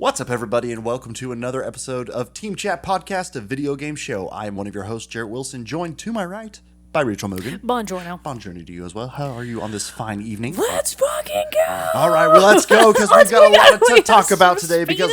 What's up, everybody, and welcome to another episode of Team Chat Podcast, a video game show. I am one of your hosts, Jarrett Wilson, joined to my right by Rachel Mogan. Buongiorno. Buongiorno to you as well. How are you on this fine evening? Let's fucking go! All right, well, let's go, because we've got a lot to talk about today, because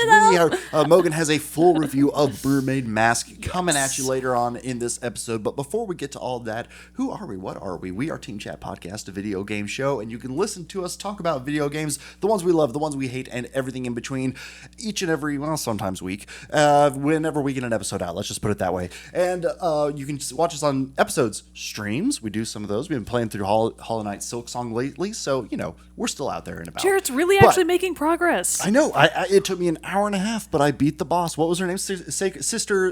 Mogan has a full review of Mermaid Mask coming at you later on in this episode. But before we get to all of that, who are we? What are we? We are Team Chat Podcast, a video game show, and you can listen to us talk about video games, the ones we love, the ones we hate, and everything in between, each and every, well, sometimes week, whenever we get an episode out. Let's just put it that way. And you can watch us on episodes, streams. We do some of those. We've been playing through Hollow Knight Silksong lately, so, you know, we're still out there and about. Jarrett's really actually making progress. I know. It took me an hour and a half, but I beat the boss. What was her name? Sister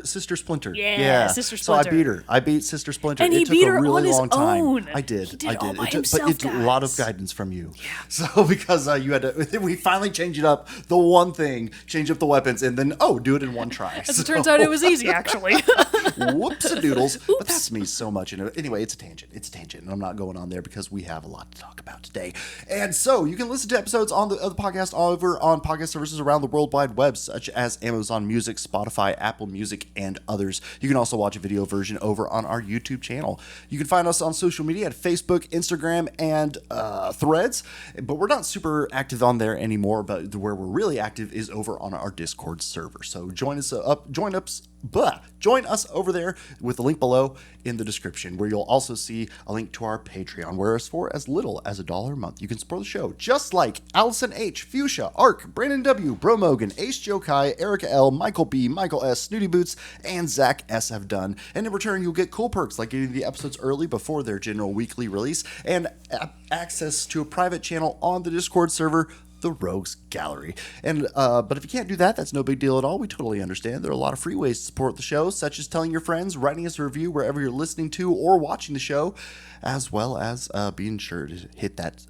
Splinter. Yeah, Sister Splinter. So I beat her. I beat Sister Splinter. And he beat her on his own. I did. He did it all by himself, but it's a lot of guidance from you. Yeah. So because you had to, we finally changed it up. The one thing, change up the weapons, and then do it in one try. As it turns out, it was easy actually. Whoops-a-doodles. But that's me so much. Anyway, it's a tangent, and I'm not going on there because we have a lot to talk about today. And so you can listen to episodes on the podcast over on podcast services around the World Wide Web, such as Amazon Music, Spotify, Apple Music, and others. You can also watch a video version over on our YouTube channel. You can find us on social media at Facebook, Instagram, and Threads, but we're not super active on there anymore. But where we're really active is over on our Discord server. So join us over there with the link below in the description, where you'll also see a link to our Patreon, where it's for as little as $1 a month. You can support the show, just like Allison H, Fuchsia, Ark, Brandon W, Bro Mogan, Ace Jokai, Erica L, Michael B, Michael S, Snooty Boots, and Zach S have done. And in return, you'll get cool perks like getting the episodes early before their general weekly release, and access to a private channel on the Discord server, the Rogues Gallery. And but if you can't do that, that's no big deal at all. We totally understand. There are a lot of free ways to support the show, such as telling your friends, writing us a review wherever you're listening to or watching the show, as well as being sure to hit that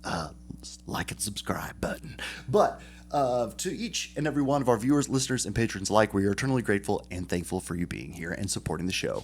like and subscribe button. But to each and every one of our viewers, listeners, and patrons alike, we are eternally grateful and thankful for you being here and supporting the show.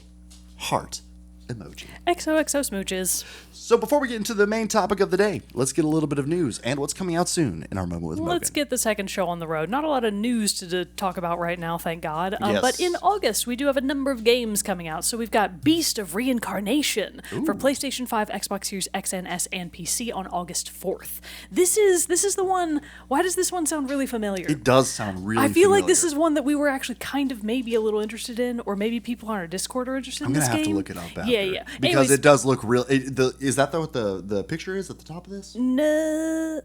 Heart emoji. XOXO smooches. So before we get into the main topic of the day, let's get a little bit of news and what's coming out soon in our Moment with Mogan. Let's get the second show on the road. Not a lot of news to talk about right now, thank God. Yes. But in August, we do have a number of games coming out. So we've got Beast of Reincarnation for PlayStation 5, Xbox Series X and S, and PC on August 4th. This is the one. Why does this one sound really familiar? It does sound really familiar. I feel like this is one that we were actually kind of maybe a little interested in, or maybe people on our Discord are interested in this game. I'm going to have to look it up after. Yeah. Because anyways, it does look real. Is that what the picture is at the top of this? No.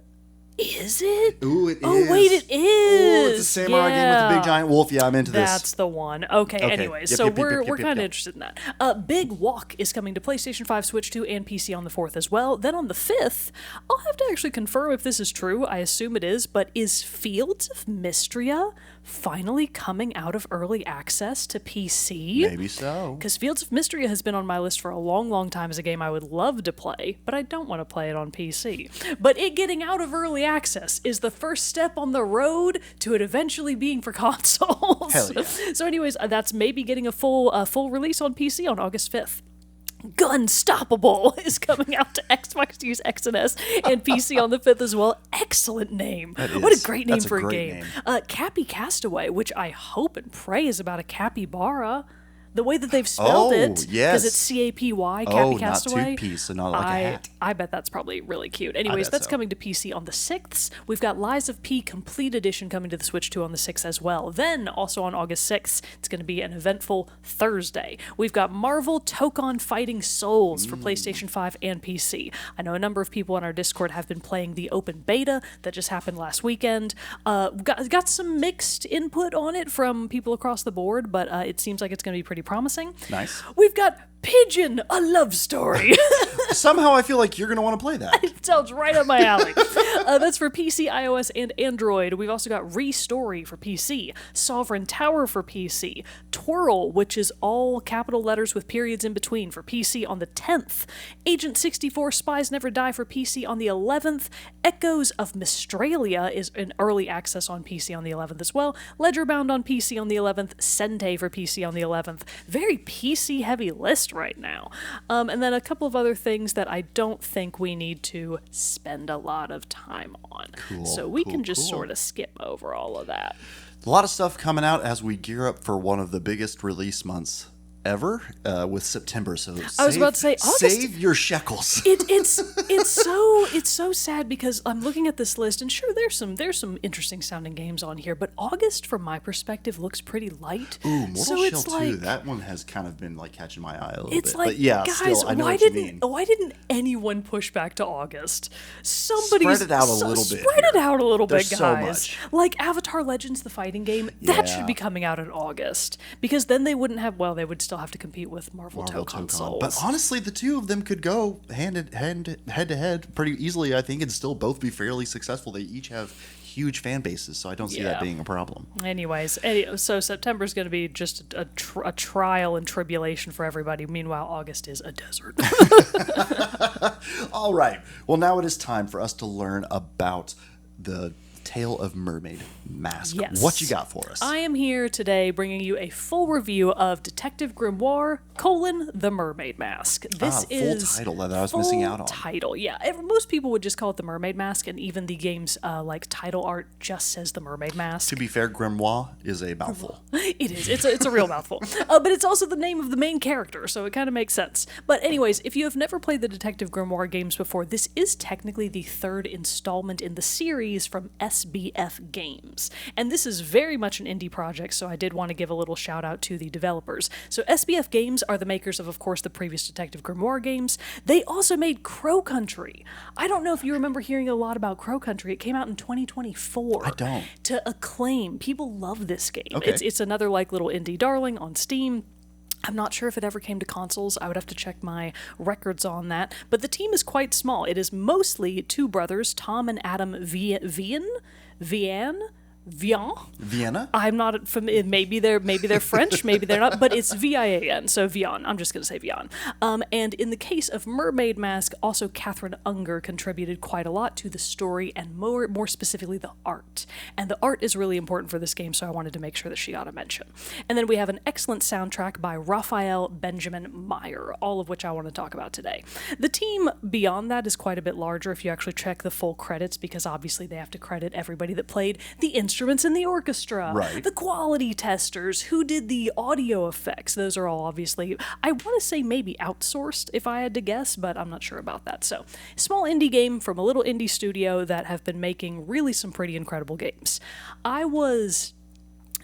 Is it? Ooh, it is. Oh, wait, it is. Ooh, it's a samurai game with a big giant wolf. Yeah, I'm into this. That's the one. Okay. Anyways, Yep, we're kind of interested in that. Big Walk is coming to PlayStation 5, Switch 2, and PC on the 4th as well. Then on the 5th, I'll have to actually confirm if this is true. I assume it is, but is Fields of Mystria finally coming out of early access to PC? Maybe so. Because Fields of Mystria has been on my list for a long, long time as a game I would love to play, but I don't want to play it on PC. But it getting out of early access is the first step on the road to it eventually being for consoles. Hell yeah. So anyways, that's maybe getting a full release on PC on August 5th. Gunstoppable is coming out to Xbox Series X and S and PC on the 5th as well. Excellent name. What a great name for a game. Cappy Castaway, which I hope and pray is about a capybara. The way that they've spelled it, because it's C-A-P-Y, Cappy Castaway. Not two-piece, so not like a hat. I bet that's probably really cute. Anyways, that's coming to PC on the 6th. We've got Lies of P Complete Edition coming to the Switch 2 on the 6th as well. Then, also on August 6th, it's going to be an eventful Thursday. We've got Marvel Tokon Fighting Souls for PlayStation 5 and PC. I know a number of people on our Discord have been playing the open beta that just happened last weekend. Got some mixed input on it from people across the board, but it seems like it's going to be pretty promising. Nice. We've got Pigeon, a love story. Somehow I feel like you're going to want to play that. It sounds right up my alley. That's for PC, iOS, and Android. We've also got Restory for PC, Sovereign Tower for PC, Twirl, which is all capital letters with periods in between, for PC on the 10th, Agent 64 Spies Never Die for PC on the 11th, Echoes of Mistralia is in early access on PC on the 11th as well, Ledgerbound on PC on the 11th, Sente for PC on the 11th. Very PC-heavy list right now. And then a couple of other things that I don't think we need to spend a lot of time on. So we can just sort of skip over all of that. A lot of stuff coming out as we gear up for one of the biggest release months ever with September. So I was about to say, August, save your shekels. It's so sad because I'm looking at this list, and sure, there's some interesting sounding games on here, but August, from my perspective, looks pretty light. Ooh, Mortal so Shell it's 2, like, that one has kind of been like catching my eye a little it's bit. like, But yeah, guys, still, I know why what you didn't mean. why didn't anyone push back to August? Somebody Spread it out a little bit Spread it here. out a little There's bit, so guys. much. Like Avatar Legends, the fighting game, that Yeah. should be coming out in August because then they wouldn't have. Well, they would still have to compete with Marvel Marvel Toe Tokon. consoles. But honestly, the two of them could go head to head pretty easily, I think, and still both be fairly successful. They each have huge fan bases, so I don't see that Yeah. being a problem. Anyways, so September's going to be just a trial and tribulation for everybody. Meanwhile, August is a desert. All right. Well, now it is time for us to learn about the Tale of Mermaid Mask. Yes. What you got for us? I am here today bringing you a full review of Detective Grimoire, the Mermaid Mask. This full is title that I was missing out on. Title, yeah. Most people would just call it the Mermaid Mask, and even the game's title art just says the Mermaid Mask. To be fair, Grimoire is a mouthful. It is. It's a real mouthful. But it's also the name of the main character, so it kind of makes sense. But anyways, if you have never played the Detective Grimoire games before, this is technically the third installment in the series from SBF Games. And this is very much an indie project, so I did want to give a little shout out to the developers. So SBF Games are the makers of course, the previous Detective Grimoire games. They also made Crow Country. I don't know if you remember hearing a lot about Crow Country. It came out in 2024. I don't. To acclaim. People love this game. Okay. It's another like little indie darling on Steam. I'm not sure if it ever came to consoles. I would have to check my records on that. But the team is quite small. It is mostly two brothers, Tom and Adam Vienna? I'm not familiar. Maybe they're French, maybe they're not, but it's Vian, so Vian. I'm just going to say Vian. And in the case of Mermaid Mask, also Catherine Unger contributed quite a lot to the story and more specifically the art. And the art is really important for this game, so I wanted to make sure that she got a mention. And then we have an excellent soundtrack by Raphael Benjamin Meyer, all of which I want to talk about today. The team beyond that is quite a bit larger if you actually check the full credits, because obviously they have to credit everybody that played the instruments in the orchestra, right. The quality testers, who did the audio effects. Those are all obviously, I want to say maybe outsourced if I had to guess, but I'm not sure about that. So, small indie game from a little indie studio that have been making really some pretty incredible games. I was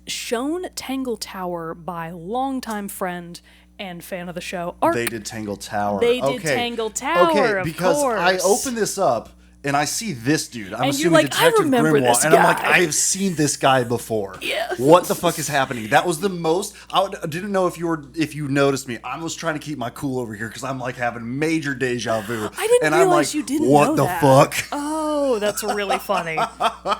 shown Tangle Tower by longtime friend and fan of the show, Ark. They did Tangle Tower. They did Tangle Tower, okay, of because course. I open this up and I see this dude. I'm And assuming you're like, I Detective remember Grimoire, this and I'm like, guy. I have seen this guy before. Yeah. What the fuck is happening? That was the most. I didn't know if you noticed me. I was trying to keep my cool over here because I'm like having major deja vu. I didn't and realize I'm like, you didn't what know the that. fuck? Oh, that's really funny.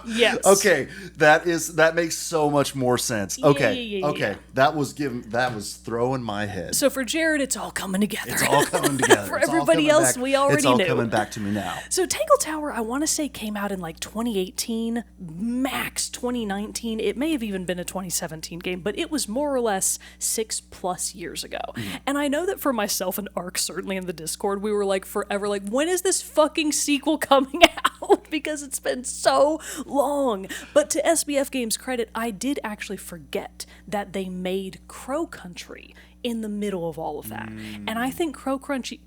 Yes. Okay, that makes so much more sense. Okay, yeah. okay, that was throwing my head. So for Jared, it's all coming together. It's all coming together. For It's all everybody coming else, back. we already It's all knew. coming back to me now. So Tangle Tower, I want to say came out in like 2018, max 2019. It may have even been a 2017 game, but it was more or less 6+ years ago. And I know that for myself and Ark, certainly in the Discord, we were like forever like, when is this fucking sequel coming out? Because it's been so long. But to SBF Games' credit, I did actually forget that they made Crow Country in the middle of all of that. And I think Crow Country,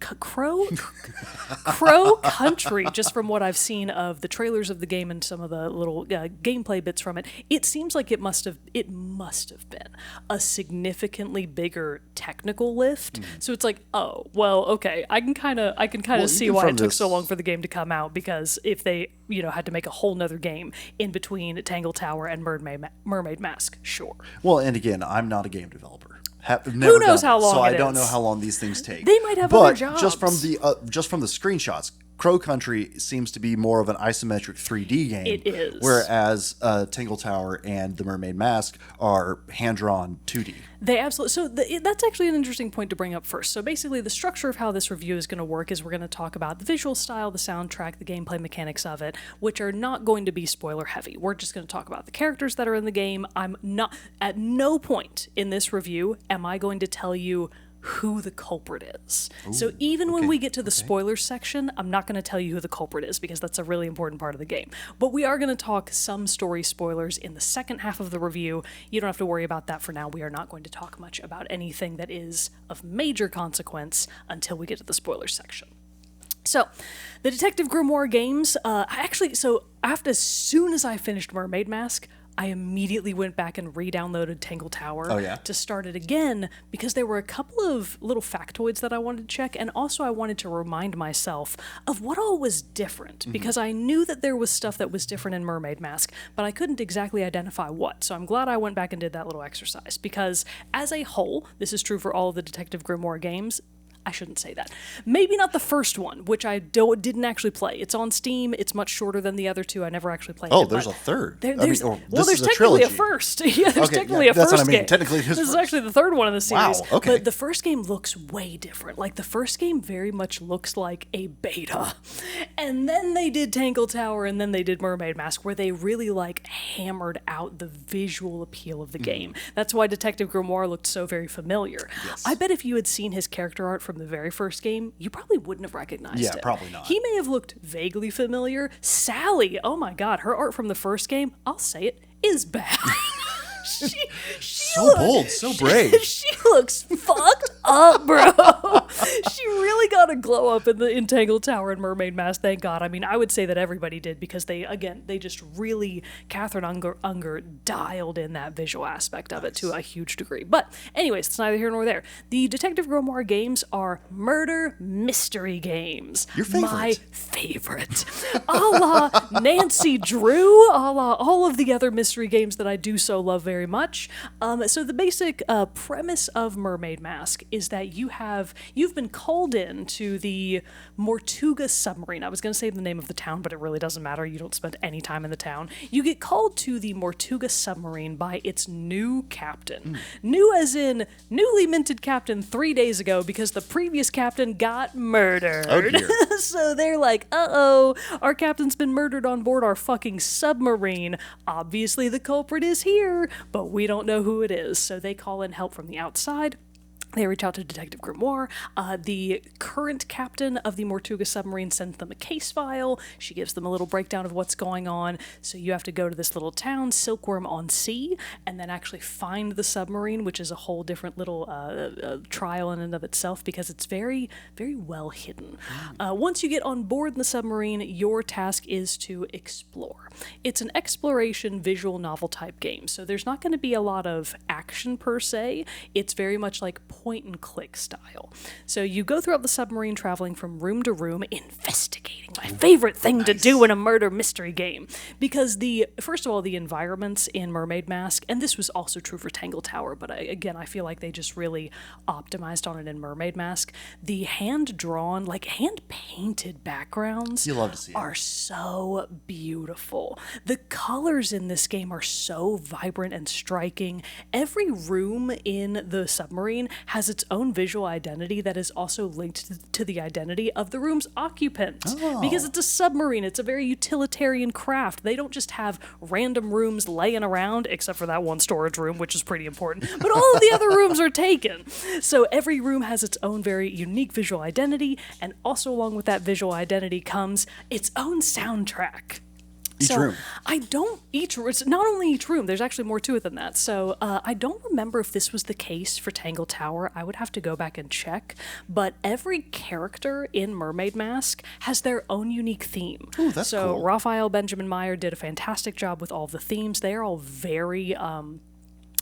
just from what I've seen of the trailers of the game and some of the little gameplay bits from it, it seems like it must have been a significantly bigger technical lift. So it's like, oh, well, okay, I can kind of see even why from it took this- so long for the game to come out, because if they, had to make a whole nother game in between Tangle Tower and Mermaid Mask, sure. Well, and again, I'm not a game developer. Who knows how long so it I don't is. know how long these things take. They might have but other jobs. just from the screenshots, Crow Country seems to be more of an isometric 3D game. It is. Whereas Tangle Tower and the Mermaid Mask are hand-drawn 2D. They absolutely. So that's actually an interesting point to bring up first. So basically, the structure of how this review is going to work is we're going to talk about the visual style, the soundtrack, the gameplay mechanics of it, which are not going to be spoiler heavy. We're just going to talk about the characters that are in the game. I'm not, at no point in this review am I going to tell you who the culprit is. So even when we get to the spoilers section, I'm not going to tell you who the culprit is because that's a really important part of the game. But we are going to talk some story spoilers in the second half of the review. You don't have to worry about that for now. We are not going to talk much about anything that is of major consequence until we get to the spoilers section. So, the Detective Grimoire games, as soon as I finished Mermaid Mask, I immediately went back and re-downloaded Tangle Tower to start it again because there were a couple of little factoids that I wanted to check, and also I wanted to remind myself of what all was different because I knew that there was stuff that was different in Mermaid Mask, but I couldn't exactly identify what. So I'm glad I went back and did that little exercise because as a whole, this is true for all of the Detective Grimoire games, I shouldn't say that. Maybe not the first one, which I didn't actually play. It's on Steam. It's much shorter than the other two. I never actually played it. Oh, there's a third. There's is technically a first. Yeah, there's technically a that's first what I mean. game. Technically, this is actually the third one in the series. Wow, okay. But the first game looks way different. Like, the first game very much looks like a beta. And then they did Tangle Tower, and then they did Mermaid Mask, where they really, hammered out the visual appeal of the game. That's why Detective Grimoire looked so very familiar. Yes. I bet if you had seen his character art from the very first game, you probably wouldn't have recognized it. Yeah, probably not. He may have looked vaguely familiar. Sally, oh my god, her art from the first game, I'll say it, is bad. So bold, so brave. She looks fucked up, bro. She really got a glow up in Tangle Tower and Mermaid Mask, thank God. I mean, I would say that everybody did because they just really, Catherine Unger dialed in that visual aspect of it to a huge degree. But anyways, it's neither here nor there. The Detective Grimoire games are murder mystery games. Your favorite. My favorite. A la Nancy Drew, a la all of the other mystery games that I do so love very much. So the basic premise of Mermaid Mask is that you've been called in to the Mortuga submarine. I was going to say the name of the town, but it really doesn't matter. You don't spend any time in the town. You get called to the Mortuga submarine by its new captain. New as in newly minted captain 3 days ago because the previous captain got murdered. Oh dear. So they're like, uh-oh, our captain's been murdered on board our fucking submarine. Obviously the culprit is here, but we don't know who it is. So they call in help from the outside. They reach out to Detective Grimoire. The current captain of the Mortuga submarine sends them a case file. She gives them a little breakdown of what's going on. So you have to go to this little town, Silkworm-on-Sea, and then actually find the submarine, which is a whole different little trial in and of itself because it's very, very well hidden. Once you get on board the submarine, your task is to explore. It's an exploration visual novel type game, so there's not going to be a lot of action per se. It's very much like point and click style. So you go throughout the submarine traveling from room to room, investigating, my favorite thing to do in a murder mystery game. Because first of all, the environments in Mermaid Mask, and this was also true for Tangle Tower, but I feel like they just really optimized on it in Mermaid Mask. The hand-drawn, hand-painted backgrounds You love to see are so beautiful. The colors in this game are so vibrant and striking. Every room in the submarine has its own visual identity that is also linked to the identity of the room's occupant. Because it's a submarine, it's a very utilitarian craft. They don't just have random rooms laying around, except for that one storage room, which is pretty important, but all of the other rooms are taken. So every room has its own very unique visual identity, and also along with that visual identity comes its own soundtrack. Each room. It's not only each room, there's actually more to it than that. So I don't remember if this was the case for Tangle Tower. I would have to go back and check. But every character in Mermaid Mask has their own unique theme. Ooh, that's so cool. Raphael Benjamin Meyer did a fantastic job with all of the themes. They are all very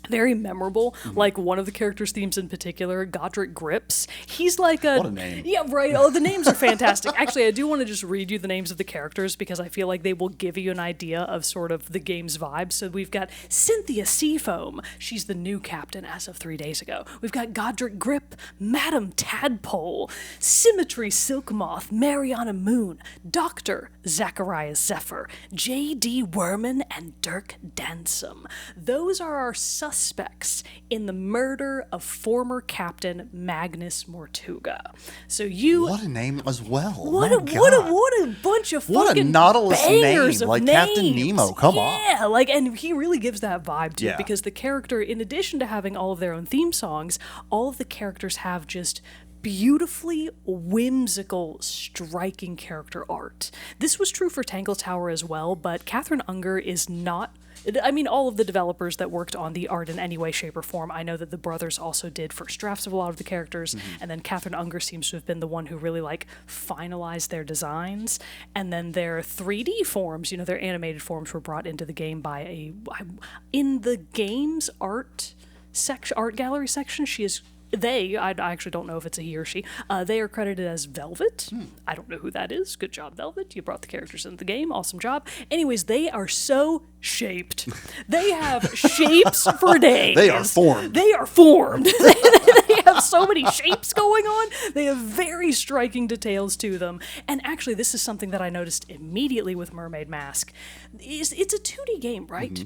memorable. Like one of the characters' themes in particular, Godric Grips. He's like What a name. Yeah, right. Oh, the names are fantastic. Actually, I do want to just read you the names of the characters because I feel like they will give you an idea of sort of the game's vibe. So we've got Cynthia Seafoam. She's the new captain as of 3 days ago. We've got Godric Grip, Madam Tadpole, Symmetry Silkmoth, Mariana Moon, Dr. Zachariah Zephyr, J.D. Werman, and Dirk Dansum. Those are our suspects suspects in the murder of former Captain Magnus Mortuga. So you... What a name as well. What My a God. bunch of What a fucking Nautilus bangers name, of like names. Captain Nemo, come on. Yeah, like, and he really gives that vibe too, Yeah. because the character, in addition to having all of their own theme songs, all of the characters have just beautifully whimsical, striking character art. This was true for Tangle Tower as well, but Catherine Unger is not... I mean, all of the developers that worked on the art in any way, shape, or form, I know that the brothers also did first drafts of a lot of the characters, and then Catherine Unger seems to have been the one who really, like, finalized their designs, and then their 3D forms, you know, their animated forms were brought into the game by in the game's art gallery section, she is... I actually don't know if it's a he or she. They are credited as Velvet. I don't know who that is. Good job, Velvet. You brought the characters into the game. Awesome job. Anyways, they are so shaped. They have shapes for days. They are formed. They are formed. They have so many shapes going on. They have very striking details to them. And actually, this is something that I noticed immediately with Mermaid Mask. It's a 2D game, right?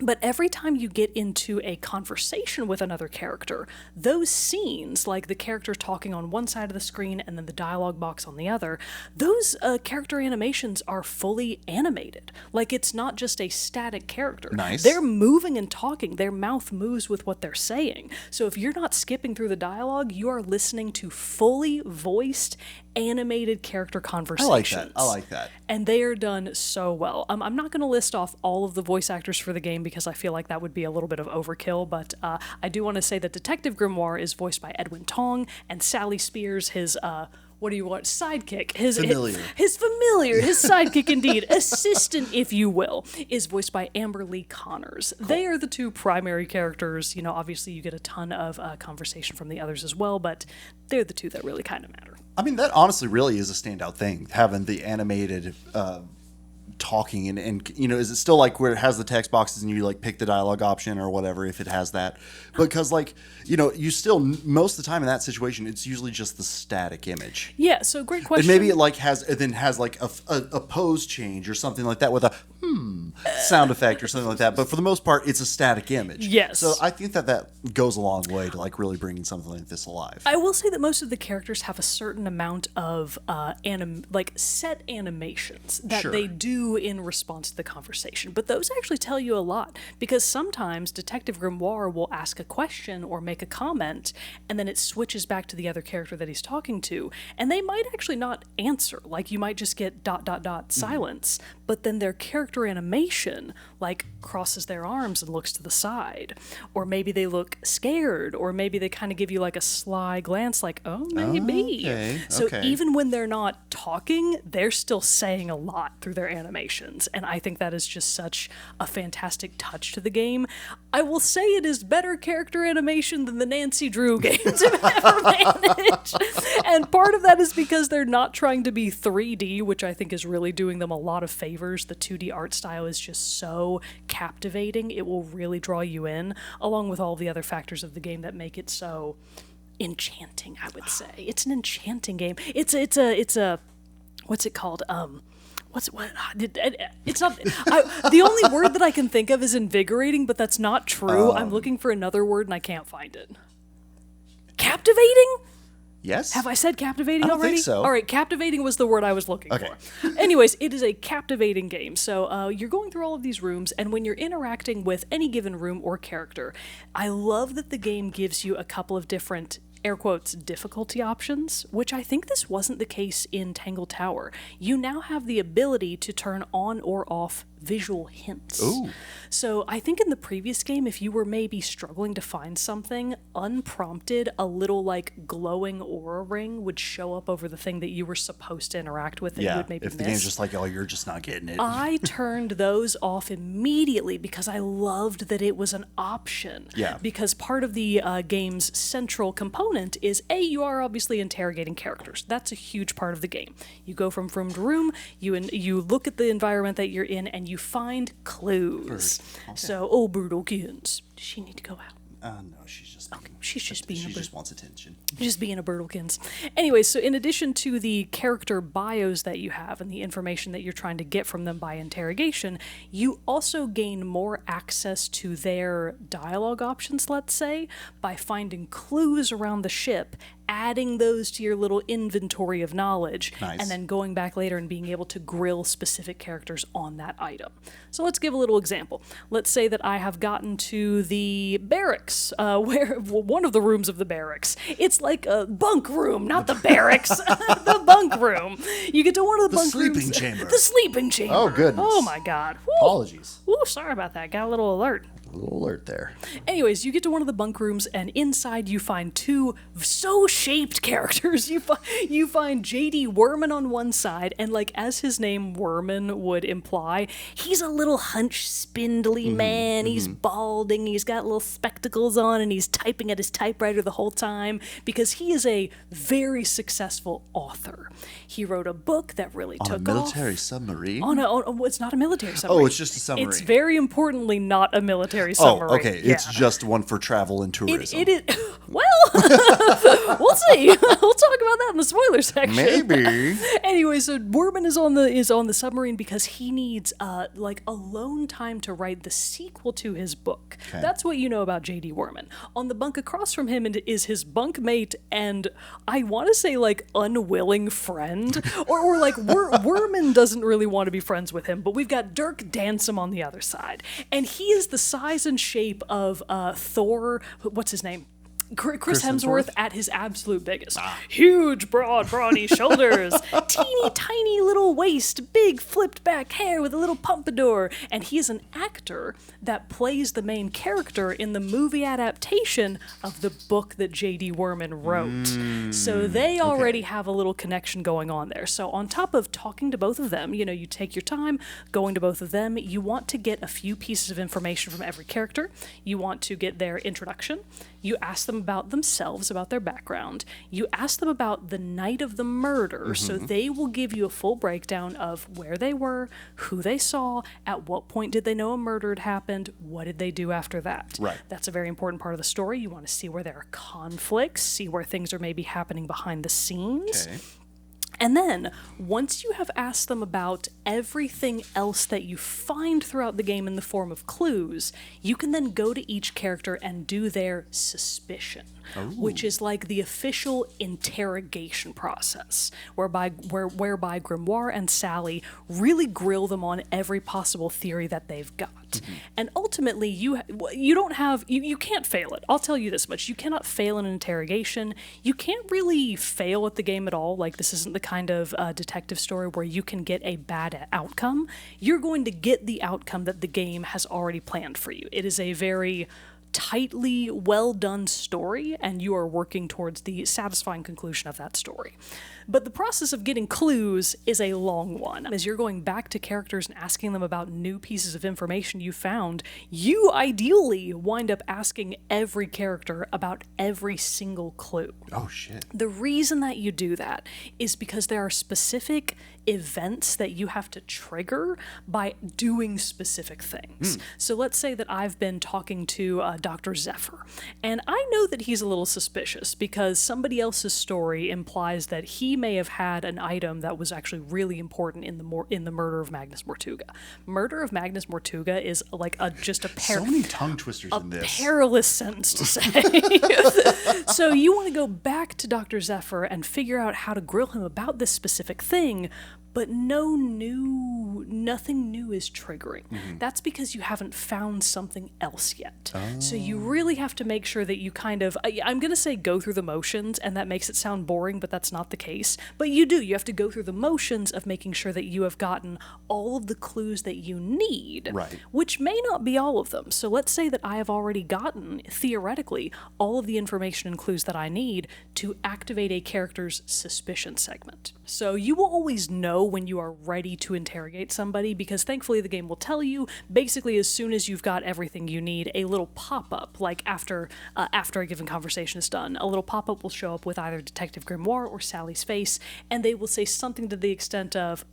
But every time you get into a conversation with another character, those scenes, like the character talking on one side of the screen and then the dialogue box on the other, those character animations are fully animated. Like, it's not just a static character. Nice. They're moving and talking. Their mouth moves with what they're saying. So if you're not skipping through the dialogue, you are listening to fully voiced, animated character conversations. I like that. And they are done so well. I'm not going to list off all of the voice actors for the game because I feel like that would be a little bit of overkill, but I do want to say that Detective Grimoire is voiced by Edwin Tong, and Sally Spears, his... sidekick. His sidekick indeed, assistant, if you will, is voiced by Amber Lee Connors. Cool. They are the two primary characters. You know, obviously you get a ton of conversation from the others as well, but they're the two that really kind of matter. I mean, that honestly really is a standout thing, having the animated talking and you know, is it still like where it has the text boxes and you like pick the dialogue option or whatever if it has that? Because like, you know, you still, most of the time in that situation, it's usually just the static image. Yeah, so great question. And maybe it like has like a pose change or something like that with a sound effect or something like that. But for the most part, it's a static image. Yes. So I think that goes a long way to like really bringing something like this alive. I will say that most of the characters have a certain amount of set animations that Sure. they do in response to the conversation. But those actually tell you a lot, because sometimes Detective Grimoire will ask a question or make a comment, and then it switches back to the other character that he's talking to, and they might actually not answer. Like, you might just get ... silence, but then their character animation like crosses their arms and looks to the side, or maybe they look scared, or maybe they kind of give you like a sly glance like, oh, maybe. Okay, so okay. even when they're not talking, they're still saying a lot through their animations, and I think that is just such a fantastic touch to the game. I will say it is better character animation than the Nancy Drew games have ever managed, and part of that is because they're not trying to be 3D, which I think is really doing them a lot of favors. The 2D art style is just so captivating. It will really draw you in, along with all the other factors of the game that make it so enchanting, I would say. It's an enchanting game. It's a what's it called? It's not. The only word that I can think of is invigorating, but that's not true. I'm looking for another word and I can't find it. Captivating? Yes. Have I said captivating don't already? think so. All right, captivating was the word I was looking Okay. for. Anyways, it is a captivating game. So you're going through all of these rooms, and when you're interacting with any given room or character, I love that the game gives you a couple of different, air quotes, difficulty options, which I think this wasn't the case in Tangle Tower. You now have the ability to turn on or off visual hints. Ooh. So I think in the previous game, if you were maybe struggling to find something, unprompted, a little like glowing aura ring would show up over the thing that you were supposed to interact with that you would maybe if the game's just like, oh, you're just not getting it. I turned those off immediately because I loved that it was an option. Yeah. Because part of the game's central component is, you are obviously interrogating characters. That's a huge part of the game. You go from room to room, you look at the environment that you're in, and you find clues. Okay. So, Bird O'Gins, does she need to go out? No, she's just being, she's just being she just wants attention. Just being a Bertelkins. Anyway, so in addition to the character bios that you have and the information that you're trying to get from them by interrogation, you also gain more access to their dialogue options, let's say, by finding clues around the ship, adding those to your little inventory of knowledge, Nice. and then going back later and being able to grill specific characters on that item. So let's give a little example. Let's say that I have gotten to the barracks, where one of the rooms of the barracks. It's like a bunk room, not the barracks, the bunk room. You get to one of the bunk sleeping rooms. chamber. The sleeping chamber. Oh, goodness. Oh, my God. Woo. Apologies. Ooh, sorry about that. Got a little alert. A little alert there. Anyways, you get to one of the bunk rooms, and inside you find two so shaped characters. You find J.D. Worman on one side, and like as his name Worman would imply, he's a little hunched, spindly man. He's balding. He's got little spectacles on, and he's typing at his typewriter the whole time because he is a very successful author. He wrote a book that really On took a military off. submarine? It's not a military submarine. Oh, it's just a submarine. It's very importantly not a military submarine. Oh, okay. It's Yeah. just one for travel and tourism. It is. Well, we'll see. We'll talk about that in the spoiler section. Maybe. Anyway, so Worman is on the submarine because he needs like alone time to write the sequel to his book. Okay. That's what you know about J.D. Worman. On the bunk across from him is his bunkmate and I want to say like unwilling friend, or like Worman doesn't really want to be friends with him, but we've got Dirk Dansom on the other side, and he is the size and shape of Thor. What's his name? Chris Hemsworth at his absolute biggest. Huge, broad, brawny shoulders, teeny tiny little waist, big flipped back hair with a little pompadour. And he is an actor that plays the main character in the movie adaptation of the book that J.D. Worman wrote. So they already have a little connection going on there. So on top of talking to both of them, you take your time going to both of them, you want to get a few pieces of information from every character. You want to get their introduction. You ask them about themselves, about their background. You ask them about the night of the murder, so they will give you a full breakdown of where they were, who they saw, at what point did they know a murder had happened, what did they do after that. Right. That's a very important part of the story. You want to see where there are conflicts, see where things are maybe happening behind the scenes. Okay. And then, once you have asked them about everything else that you find throughout the game in the form of clues, you can then go to each character and do their suspicion, which is like the official interrogation process, whereby Grimoire and Sally really grill them on every possible theory that they've got. And ultimately, you can't fail it. I'll tell you this much. You cannot fail in an interrogation. You can't really fail at the game at all. Like, this isn't the kind of detective story where you can get a bad outcome. You're going to get the outcome that the game has already planned for you. It is a very tightly well done story, and you are working towards the satisfying conclusion of that story. But the process of getting clues is a long one. As you're going back to characters and asking them about new pieces of information you found, you ideally wind up asking every character about every single clue. Oh, shit. The reason that you do that is because there are specific events that you have to trigger by doing specific things. So let's say that I've been talking to Dr. Zephyr, and I know that he's a little suspicious because somebody else's story implies that he may have had an item that was actually really important in the murder of Magnus Mortuga. Murder of Magnus Mortuga is like So many tongue twisters in this. perilous sentence to say. So you want to go back to Dr. Zephyr and figure out how to grill him about this specific thing, but nothing new is triggering. That's because you haven't found something else yet. So you really have to make sure that you kind of, I'm going to say go through the motions, and that makes it sound boring, but that's not the case. But you have to go through the motions of making sure that you have gotten all of the clues that you need, Right. which may not be all of them. So let's say that I have already gotten, theoretically, all of the information and clues that I need to activate a character's suspicion segment. So you will always know when you are ready to interrogate somebody, because thankfully the game will tell you, basically as soon as you've got everything you need, a little pop-up, like after a given conversation is done, a little pop-up will show up with either Detective Grimoire or Sally's face, and they will say something to the extent of,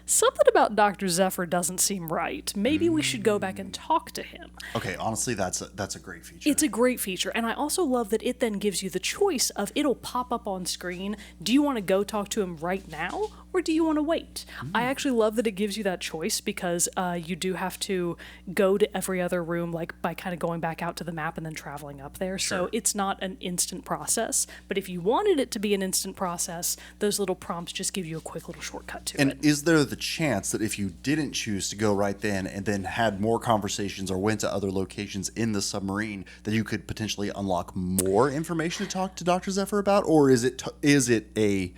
something about Dr. Zephyr doesn't seem right. Maybe we should go back and talk to him. Okay, honestly, that's a great feature. It's a great feature, and I also love that it then gives you the choice of it'll pop up on screen. Do you want to go talk to him right now, or do you want to wait? I actually love that it gives you that choice because you do have to go to every other room, like by kind of going back out to the map and then traveling up there. So it's not an instant process. But if you wanted it to be an instant process, those little prompts just give you a quick little shortcut to it. And is there the chance that if you didn't choose to go right then and then had more conversations or went to other locations in the submarine, that you could potentially unlock more information to talk to Dr. Zephyr about? Or is it a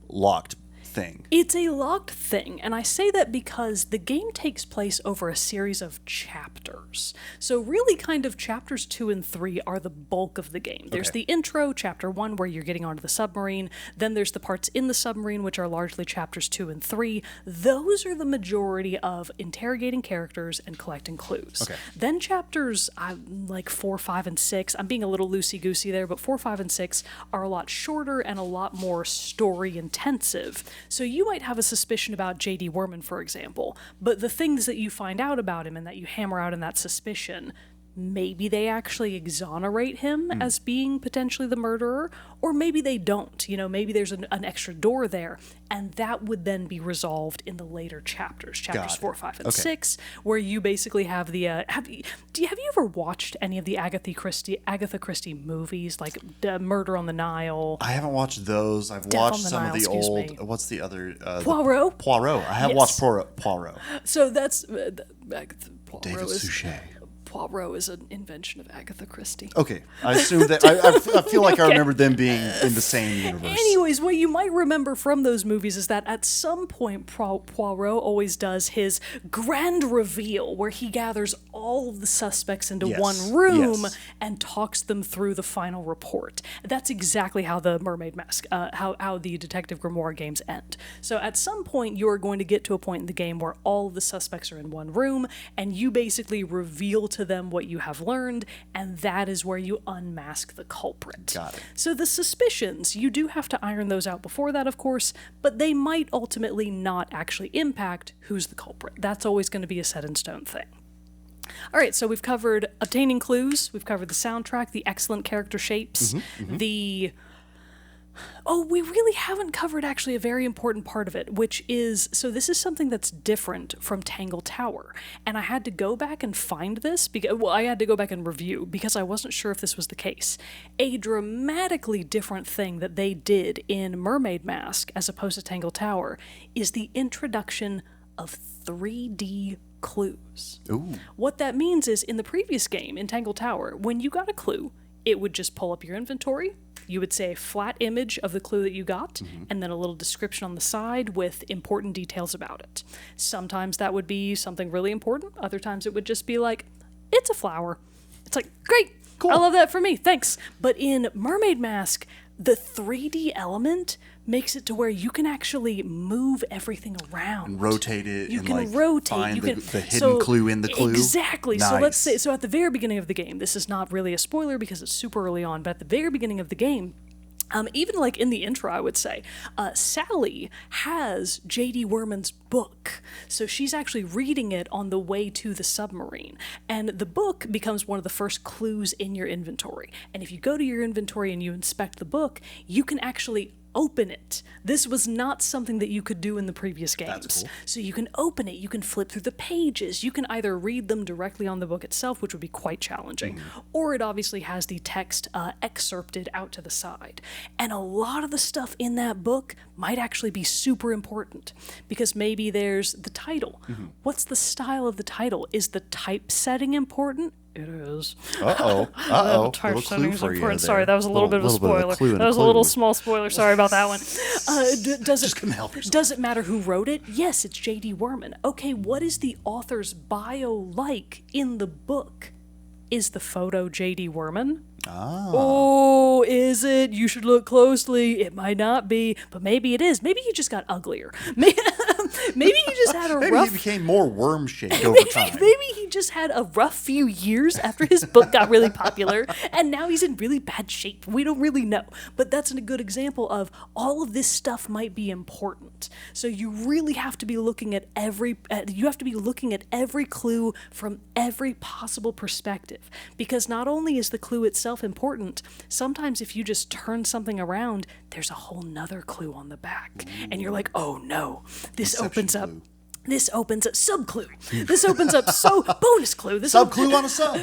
locked thing? It's a locked thing, and I say that because the game takes place over a series of chapters. So really kind of chapters 2 and 3 are the bulk of the game. There's the intro, chapter 1, where you're getting onto the submarine. Then there's the parts in the submarine, which are largely chapters 2 and 3. Those are the majority of interrogating characters and collecting clues. Then chapters 4, 5, and 6, I'm being a little loosey-goosey there, but 4, 5, and 6 are a lot shorter and a lot more story-intensive. So you might have a suspicion about J.D. Worman, for example, but the things that you find out about him and that you hammer out in that suspicion, maybe they actually exonerate him as being potentially the murderer, or maybe they don't. You know, maybe there's an extra door there, and that would then be resolved in the later chapters 4, 5, and 6, where you basically have the. Have you ever watched any of the Agatha Christie movies, like Murder on the Nile? I haven't watched those. I've Death watched on the some Nile, of the excuse old. me. What's the other? Poirot. Poirot. I have watched Poirot. So that's David Suchet. Poirot is an invention of Agatha Christie. Okay, I assume that I feel like I remember them being in the same universe. Anyways, what you might remember from those movies is that at some point Poirot always does his grand reveal where he gathers all of the suspects into one room and talks them through the final report. That's exactly how the Mermaid Mask, how the Detective Grimoire games end. So at some point you are going to get to a point in the game where all of the suspects are in one room and you basically reveal to them what you have learned, and that is where you unmask the culprit. Got it. So the suspicions, you do have to iron those out before that, of course, but they might ultimately not actually impact who's the culprit. That's always going to be a set in stone thing. All right, so we've covered obtaining clues, we've covered the soundtrack, the excellent character shapes, we really haven't covered actually a very important part of it, which is, so this is something that's different from Tangle Tower. And I had to go back and find this, I had to go back and review because I wasn't sure if this was the case. A dramatically different thing that they did in Mermaid Mask, as opposed to Tangle Tower, is the introduction of 3D clues. Ooh. What that means is, in the previous game, in Tangle Tower, when you got a clue, it would just pull up your inventory. You would say a flat image of the clue that you got, and then a little description on the side with important details about it. Sometimes that would be something really important. Other times it would just be like, it's a flower. It's like, great, cool. I love that for me, thanks. But in Mermaid Mask, the 3D element makes it to where you can actually move everything around. And rotate it. You and can rotate. Find you can, the hidden clue in the clue. Exactly. Nice. So let's say, so at the very beginning of the game, this is not really a spoiler because it's super early on, but at the very beginning of the game, even like in the intro, I would say, Sally has J.D. Worman's book. So she's actually reading it on the way to the submarine. And the book becomes one of the first clues in your inventory. And if you go to your inventory and you inspect the book, you can actually open it. This was not something that you could do in the previous games. That's cool. So you can open it, you can flip through the pages, you can either read them directly on the book itself, which would be quite challenging, or it obviously has the text excerpted out to the side. And a lot of the stuff in that book might actually be super important, because maybe there's the title. What's the style of the title? Is the typesetting important? It is. Typesetting is important. Sorry, that was a little bit of a spoiler. That was a little small spoiler. Sorry about that one. Does it matter who wrote it? Yes, it's J.D. Worman. Okay, what is the author's bio like in the book? Is the photo J.D. Worman? Oh, is it? You should look closely. It might not be, but maybe it is. Maybe he just got uglier. Maybe he just had a Maybe rough... he became more worm-shaped over time. Maybe he just had a rough few years after his book got really popular, and now he's in really bad shape. We don't really know. But that's a good example of all of this stuff might be important. So you really have to be looking at every clue from every possible perspective, because not only is the clue itself important, sometimes if you just turn something around, there's a whole nother clue on the back. And you're like, oh no, this opens up sub-clue. This opens up bonus clue. Sub-clue on a sub.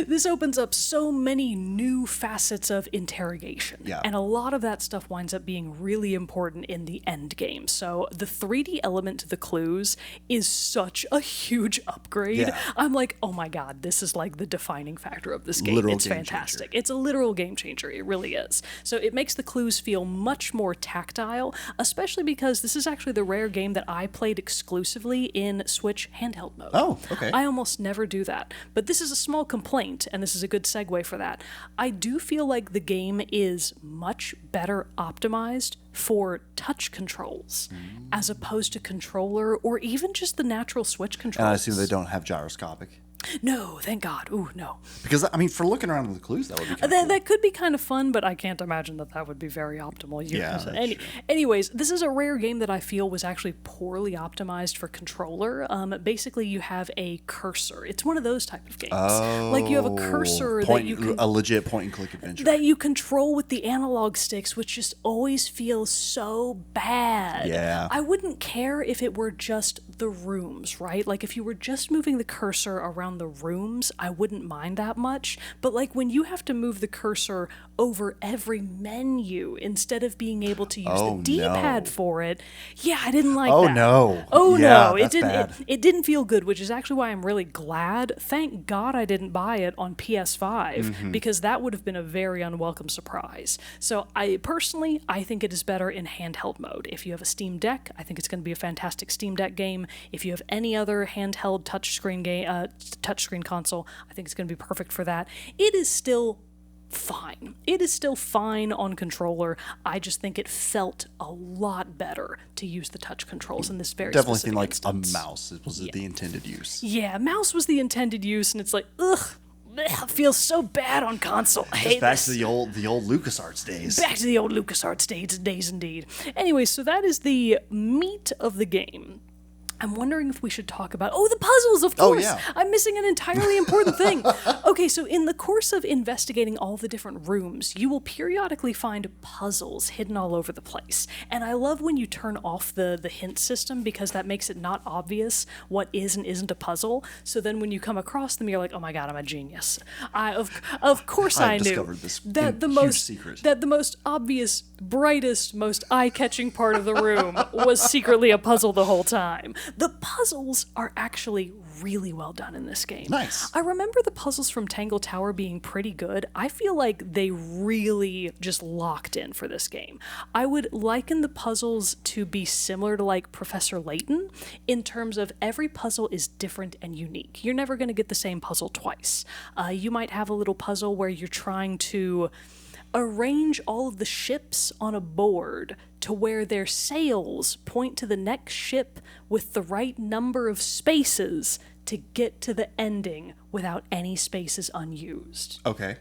This opens up so many new facets of interrogation. Yeah. And a lot of that stuff winds up being really important in the end game. So the 3D element to the clues is such a huge upgrade. Yeah. I'm like, oh my God, this is like the defining factor of this game. Literal It's game fantastic. changer. It's a literal game changer. It really is. So it makes the clues feel much more tactile, especially because this is actually the rare game that I played exclusively in Switch handheld mode. Oh, okay. I almost never do that. But this is a small complaint, and this is a good segue for that. I do feel like the game is much better optimized for touch controls as opposed to controller or even just the natural Switch controls. And I assume they don't have gyroscopic. No, thank God. Ooh, no. Because, I mean, for looking around with the clues, that would be kind of cool. That could be kind of fun, but I can't imagine that would be very optimal. Yeah, that's true. Anyways, this is a rare game that I feel was actually poorly optimized for controller. Basically, you have a cursor. It's one of those type of games. Like you have a cursor that you can... A legit point-and-click adventure. That you control with the analog sticks, which just always feels so bad. Yeah. I wouldn't care if it were just the rooms, right? Like if you were just moving the cursor around the rooms, I wouldn't mind that much. But like when you have to move the cursor over every menu instead of being able to use the D-pad for it, yeah, I didn't like that. Oh no, it didn't. It didn't feel good, which is actually why I'm really glad. Thank God I didn't buy it on PS5 because that would have been a very unwelcome surprise. So I think it is better in handheld mode. If you have a Steam Deck, I think it's going to be a fantastic Steam Deck game. If you have any other handheld touchscreen console, I think it's going to be perfect for that. It is still fine. It is still fine on controller. I just think it felt a lot better to use the touch controls in this very definitely specific seemed like instance. a mouse. It was the intended use. Yeah, mouse was the intended use, and it's like, ugh, it feels so bad on console. I hate Back this. to the old LucasArts days. Back to the old LucasArts days indeed. Anyway, so that is the meat of the game. I'm wondering if we should talk about... Oh, the puzzles, of course! yeah. I'm missing an entirely important thing. Okay, so in the course of investigating all the different rooms, you will periodically find puzzles hidden all over the place. And I love when you turn off the hint system because that makes it not obvious what is and isn't a puzzle. So then when you come across them, you're like, oh my God, I'm a genius. Of course I knew discovered this that huge the most obvious, brightest, most eye-catching part of the room was secretly a puzzle the whole time. The puzzles are actually really well done in this game. Nice. I remember the puzzles from Tangle Tower being pretty good. I feel like they really just locked in for this game. I would liken the puzzles to be similar to like Professor Layton in terms of every puzzle is different and unique. You're never going to get the same puzzle twice. You might have a little puzzle where you're trying to arrange all of the ships on a board to where their sails point to the next ship with the right number of spaces to get to the ending without any spaces unused. Okay.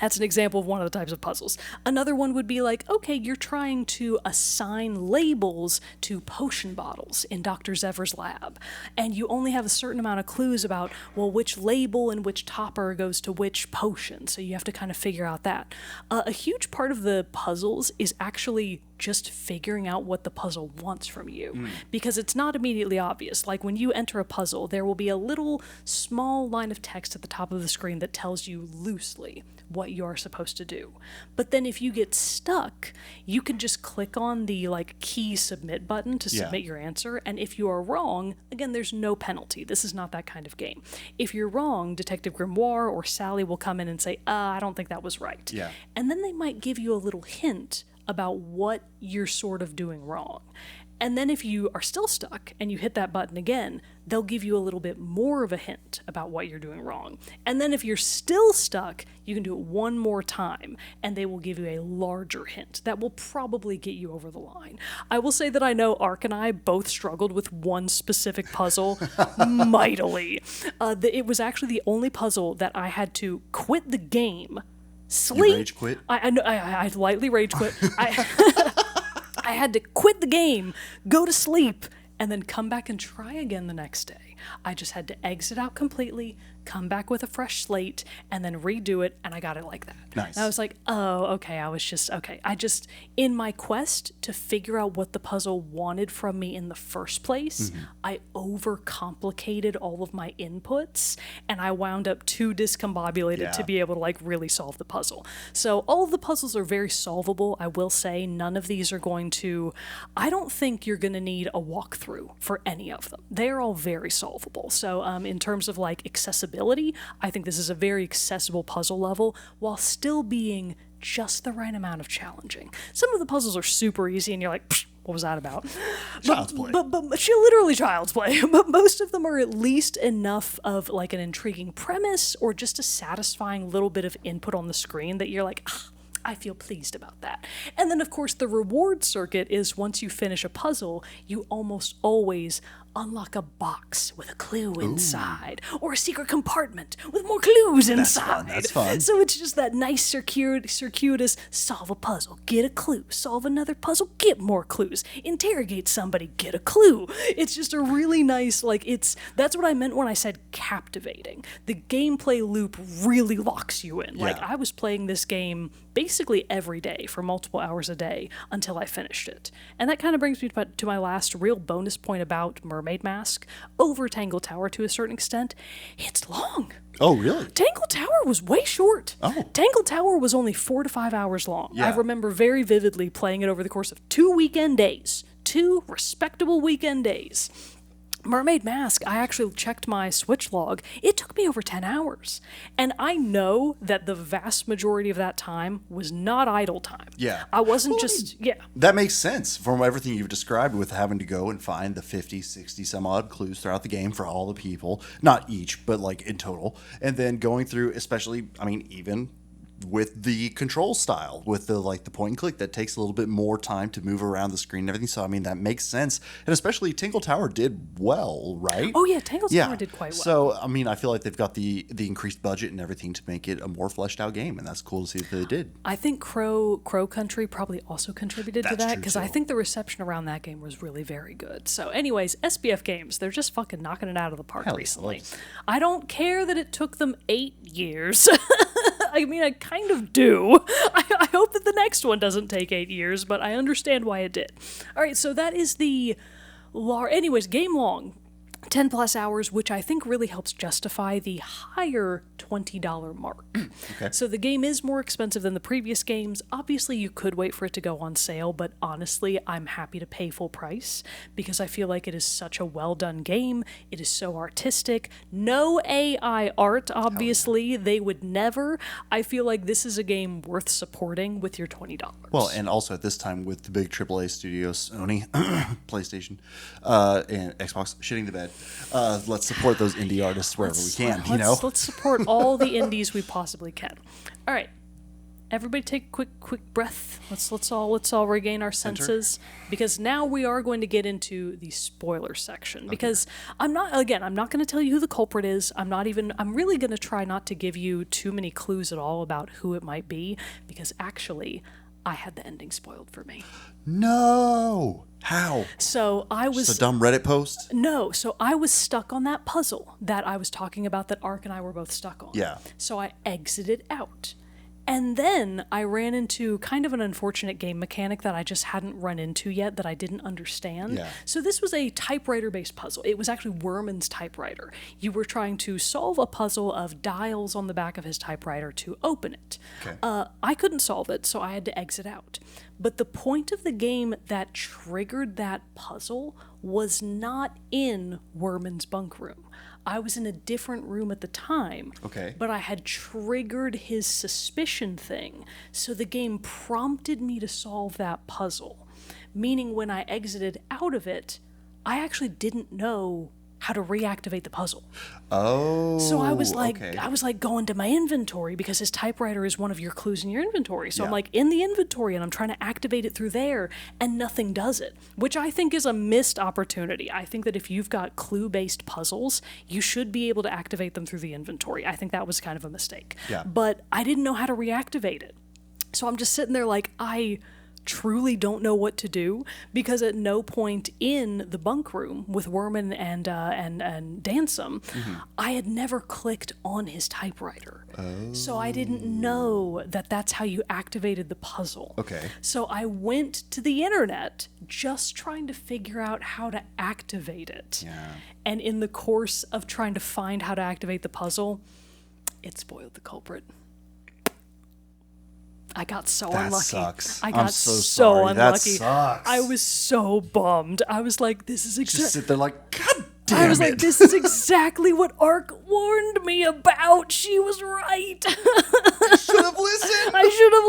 That's an example of one of the types of puzzles. Another one would be like, okay, you're trying to assign labels to potion bottles in Dr. Zever's lab, and you only have a certain amount of clues about, well, which label and which topper goes to which potion, so you have to kind of figure out that. A huge part of the puzzles is actually just figuring out what the puzzle wants from you, because it's not immediately obvious. Like when you enter a puzzle, there will be a little small line of text at the top of the screen that tells you loosely what you're supposed to do. But then if you get stuck, you can just click on the like key submit button to submit your answer, and if you are wrong, again, there's no penalty. This is not that kind of game. If you're wrong, Detective Grimoire or Sally will come in and say, I don't think that was right. Yeah. And then they might give you a little hint about what you're sort of doing wrong. And then if you are still stuck and you hit that button again, they'll give you a little bit more of a hint about what you're doing wrong. And then if you're still stuck, you can do it one more time, and they will give you a larger hint that will probably get you over the line. I will say that I know Ark and I both struggled with one specific puzzle mightily. It was actually the only puzzle that I had to quit the game, sleep. You rage quit? I lightly rage quit. I had to quit the game, go to sleep, and then come back and try again the next day. I just had to exit out completely, come back with a fresh slate, and then redo it, and I got it like that. Nice. And I was like, oh, okay, in my quest to figure out what the puzzle wanted from me in the first place, I overcomplicated all of my inputs, and I wound up too discombobulated to be able to like really solve the puzzle. So all of the puzzles are very solvable. I will say none of these are going to, I don't think you're going to need a walkthrough for any of them. They're all very solvable. So in terms of like accessibility, I think this is a very accessible puzzle level while still being just the right amount of challenging. Some of the puzzles are super easy and you're like, what was that about? Child's play. But literally child's play. But most of them are at least enough of like an intriguing premise or just a satisfying little bit of input on the screen that you're like, I feel pleased about that. And then, of course, the reward circuit is once you finish a puzzle, you almost always unlock a box with a clue inside, or a secret compartment with more clues inside. That's fun. So it's just that nice circuitous solve a puzzle, get a clue, solve another puzzle, get more clues, interrogate somebody, get a clue. It's just a really nice, that's what I meant when I said captivating. The gameplay loop really locks you in. Like, I was playing this game basically every day for multiple hours a day until I finished it. And that kind of brings me to my last real bonus point about Mermaid Mask over Tangle Tower to a certain extent. It's long. Oh, really? Tangle Tower was way short. Oh. Tangle Tower was only 4 to 5 hours long. Yeah. I remember very vividly playing it over the course of 2 weekend days. 2 respectable weekend days. Mermaid Mask, I actually checked my Switch log. It took me over 10 hours. And I know that the vast majority of that time was not idle time. Yeah. I wasn't That makes sense from everything you've described with having to go and find the 50, 60 some odd clues throughout the game for all the people. Not each, but like in total. And then going through, especially, even with the control style, with the point and click, that takes a little bit more time to move around the screen and everything. So that makes sense. And especially Tingle Tower did well, right? Oh yeah, Tangle Tower did quite well. So I feel like they've got the increased budget and everything to make it a more fleshed out game, and that's cool to see that they did. I think Crow Country probably also contributed to that, because I too. think the reception around that game was really very good. So anyways, SBF Games, they're just fucking knocking it out of the park recently. I don't care that it took them 8 years. I kind of do. I hope that the next one doesn't take 8 years, but I understand why it did. All right, so that is the anyways, game long. 10 plus hours, which I think really helps justify the higher $20 mark. Okay. So the game is more expensive than the previous games. Obviously, you could wait for it to go on sale, but honestly, I'm happy to pay full price because I feel like it is such a well-done game. It is so artistic. No AI art, obviously. They would never. I feel like this is a game worth supporting with your $20. Well, and also at this time with the big AAA studios, Sony, PlayStation, and Xbox shitting the bed, let's support those indie artists wherever we can. Let's support all the indies we possibly can. All right, everybody, take a quick breath. Let's all regain our senses, because now we are going to get into the spoiler section. Because I'm not going to tell you who the culprit is. I'm really going to try not to give you too many clues at all about who it might be, because actually, I had the ending spoiled for me. No. How? So I was... Just a dumb Reddit post? No, so I was stuck on that puzzle that I was talking about that Ark and I were both stuck on. Yeah. So I exited out. And then I ran into kind of an unfortunate game mechanic that I just hadn't run into yet, that I didn't understand. Yeah. So this was a typewriter-based puzzle. It was actually Werman's typewriter. You were trying to solve a puzzle of dials on the back of his typewriter to open it. Okay. I couldn't solve it, so I had to exit out. But the point of the game that triggered that puzzle was not in Werman's bunk room. I was in a different room at the time. Okay. But I had triggered his suspicion thing. So the game prompted me to solve that puzzle. meaning when I exited out of it, I actually didn't know how to reactivate the puzzle. Oh, So I was like, okay. I was like going to my inventory because his typewriter is one of your clues in your inventory. So I'm Yeah. like in the inventory and I'm trying to activate it through there and nothing does it, which I think is a missed opportunity. I think that if you've got clue-based puzzles, you should be able to activate them through the inventory. I think that was kind of a mistake. Yeah. But I didn't know how to reactivate it. So I'm just sitting there like, I truly don't know what to do, because at no point in the bunk room with Werman and Dansum, I had never clicked on his typewriter. So I didn't know that that's how you activated the puzzle. Okay. So I went to the internet just trying to figure out how to activate it. Yeah. And in the course of trying to find how to activate the puzzle, it spoiled the culprit. I got so That unlucky. sucks. I I'm got so so sorry. That unlucky. sucks. I was so bummed. I was like, this is Just exactly. sit there like, God damn I was it. like, this is exactly what Ark warned me about. She was right. should have listened. I should have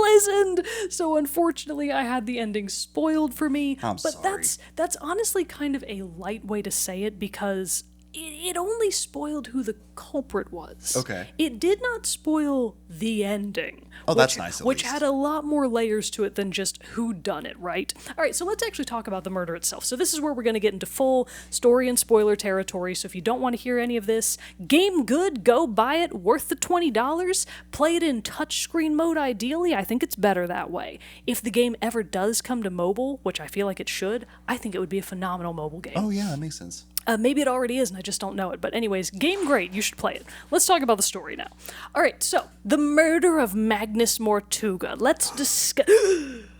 listened. So unfortunately, I had the ending spoiled for me. I'm but sorry. that's honestly kind of a light way to say it, because it only spoiled who the culprit was. Okay. It did not spoil the ending. Oh, that's nice, at Which least. had a lot more layers to it than just who done it, right? All right, so let's actually talk about the murder itself. So this is where we're going to get into full story and spoiler territory. So if you don't want to hear any of this, game good, go buy it, worth the $20. Play it in touchscreen mode ideally. I think it's better that way. If the game ever does come to mobile, which I feel like it should, I think it would be a phenomenal mobile game. Oh, yeah, that makes sense. Maybe it already is, and I just don't know it. But anyways, game great. You should play it. Let's talk about the story now. All right, so the murder of Magnus Mortuga. Let's discuss.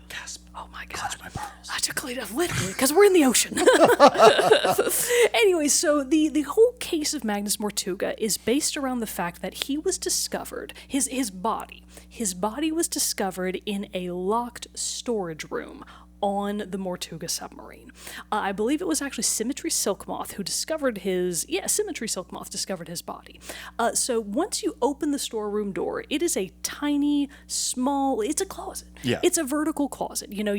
Gasp. Oh my god! Clutch my pearls. I took literally because we're in the ocean. Anyway, so the whole case of Magnus Mortuga is based around the fact that he was discovered. His body was discovered in a locked storage room on the Mortuga submarine. I believe it was actually Symmetry Silkmoth who discovered Symmetry Silkmoth discovered his body. So once you open the storeroom door, it is a tiny, small, it's a closet. Yeah. It's a vertical closet. You know,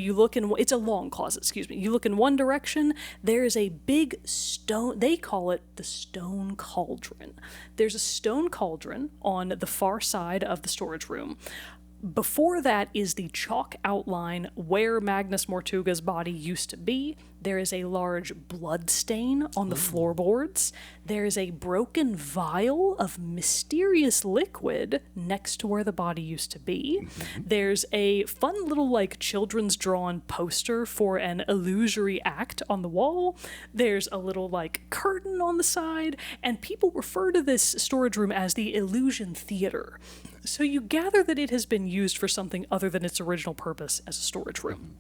it's a long closet, excuse me. You look in one direction, there is a big stone, they call it the stone cauldron. There's a stone cauldron on the far side of the storage room. Before that is the chalk outline where Magnus Mortuga's body used to be. There is a large blood stain on the floorboards. There is a broken vial of mysterious liquid next to where the body used to be. There's a fun little children's drawn poster for an illusory act on the wall. There's a little curtain on the side, and people refer to this storage room as the Illusion Theater. So you gather that it has been used for something other than its original purpose as a storage room.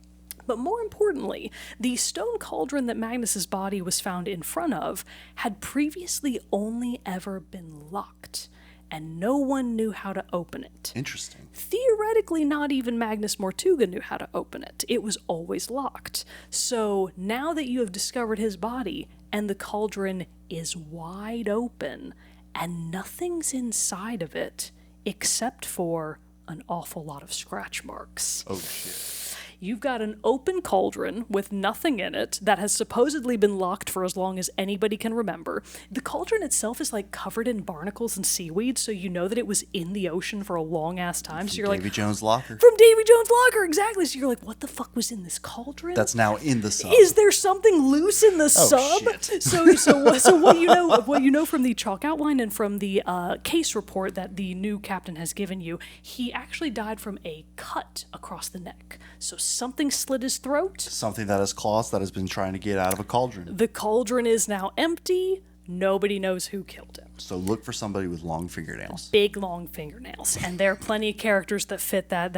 But more importantly, the stone cauldron that Magnus's body was found in front of had previously only ever been locked, and no one knew how to open it. Interesting. Theoretically, not even Magnus Mortuga knew how to open it. It was always locked. So now that you have discovered his body, and the cauldron is wide open, and nothing's inside of it, except for an awful lot of scratch marks. Oh, shit. You've got an open cauldron with nothing in it that has supposedly been locked for as long as anybody can remember. The cauldron itself is covered in barnacles and seaweed, so you know that it was in the ocean for a long ass time. So you're Davy Jones' locker. from Davy Jones' locker, exactly. So you're like, what the fuck was in this cauldron? That's now in the sub. Is there something loose in the sub? Shit. So what you know from the chalk outline and from the case report that the new captain has given you, he actually died from a cut across the neck. So something slit his throat. Something that has claws that has been trying to get out of a cauldron. The cauldron is now empty. Nobody knows who killed him. So look for somebody with long fingernails. Big long fingernails, and there are plenty of characters that fit that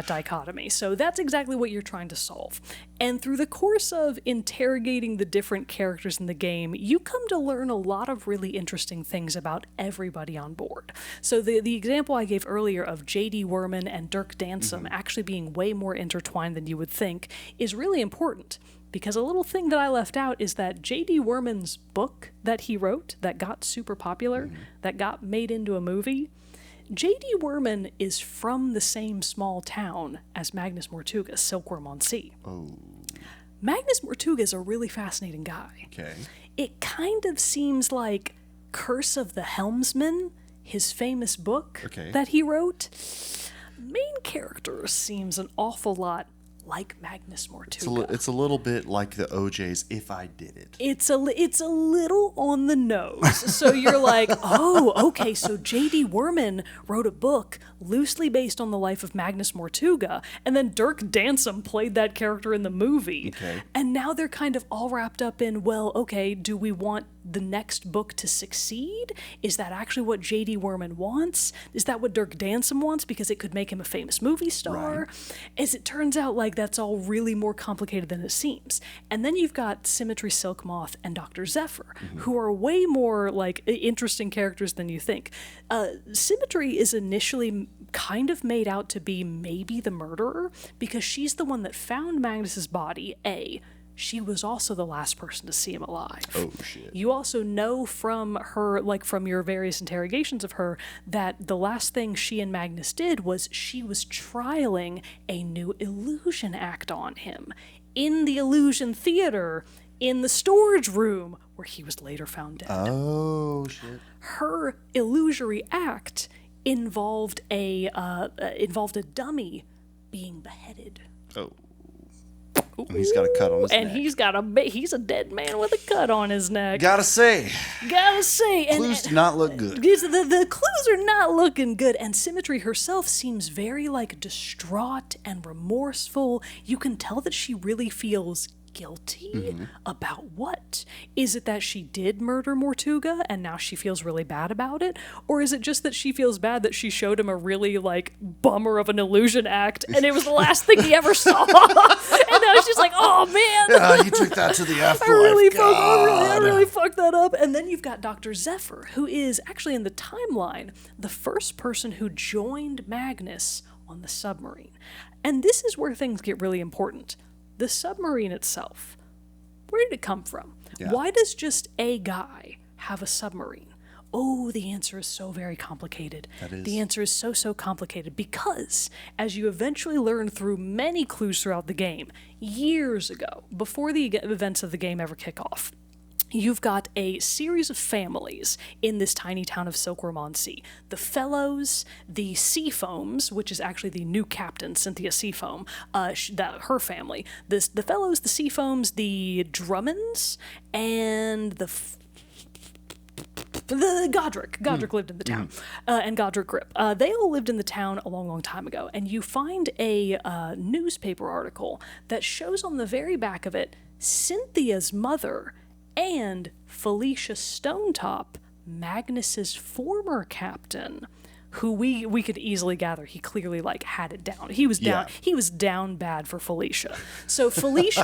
dichotomy. So that's exactly what you're trying to solve. And through the course of interrogating the different characters in the game, you come to learn a lot of really interesting things about everybody on board. So the example I gave earlier of J.D. Werman and Dirk Dansum actually being way more intertwined than you would think is really important. Because a little thing that I left out is that J.D. Werman's book that he wrote that got super popular, that got made into a movie, J.D. Werman is from the same small town as Magnus Mortuga, Silkworm on Sea. Oh. Magnus Mortuga is a really fascinating guy. Okay. It kind of seems like Curse of the Helmsman, his famous book that he wrote. Main character seems an awful lot like Magnus Mortuga. It's a little bit like the OJ's If I Did It. It's a little on the nose. So you're like, oh, okay, so J.D. Werman wrote a book loosely based on the life of Magnus Mortuga, and then Dirk Dansom played that character in the movie. Okay. And now they're kind of all wrapped up in, well, okay, do we want the next book to succeed? Is that actually what J.D. Werman wants? Is that what Dirk Dansom wants because it could make him a famous movie star? Right. As it turns out, like, that's all really more complicated than it seems. And then you've got Symmetry Silkmoth and Dr. Zephyr, who are way more, like, interesting characters than you think. Symmetry is initially kind of made out to be maybe the murderer because she's the one that found Magnus's body, A. She was also the last person to see him alive. Oh, shit. You also know from her, like from your various interrogations of her, that the last thing she and Magnus did was she was trialing a new illusion act on him in the illusion theater in the storage room where he was later found dead. Oh, shit. Her illusory act involved a dummy being beheaded. Oh. And he's got a cut on his neck. And he's a dead man with a cut on his neck. Gotta say. Clues do not look good. The clues are not looking good. And Symmetry herself seems very, like, distraught and remorseful. You can tell that she really feels guilty about what? Is it that she did murder Mortuga and now she feels really bad about it? Or is it just that she feels bad that she showed him a really, like, bummer of an illusion act and it was the last thing he ever saw? And now she's like, oh man, Yeah, you took that to the afterlife. I really fucked that up. And then you've got Dr. Zephyr, who is actually in the timeline the first person who joined Magnus on the submarine. And this is where things get really important. The submarine itself, where did it come from? Yeah. Why does just a guy have a submarine? Oh, the answer is so very complicated. That is. The answer is so complicated because, as you eventually learn through many clues throughout the game, years ago, before the events of the game ever kick off, you've got a series of families in this tiny town of Silkworm-on-Sea. The Fellows, the Seafoams, which is actually the new captain, Cynthia Seafoam, her family. The Fellows, the Seafoams, the Drummonds, and the Godric. Godric lived in the town, and Godric Grip. They all lived in the town a long time ago, and you find a newspaper article that shows on the very back of it Cynthia's mother and Felicia Stonetop, Magnus's former captain, who we could easily gather he clearly, like, had it down. He was down. Yeah. He was down bad for Felicia. So Felicia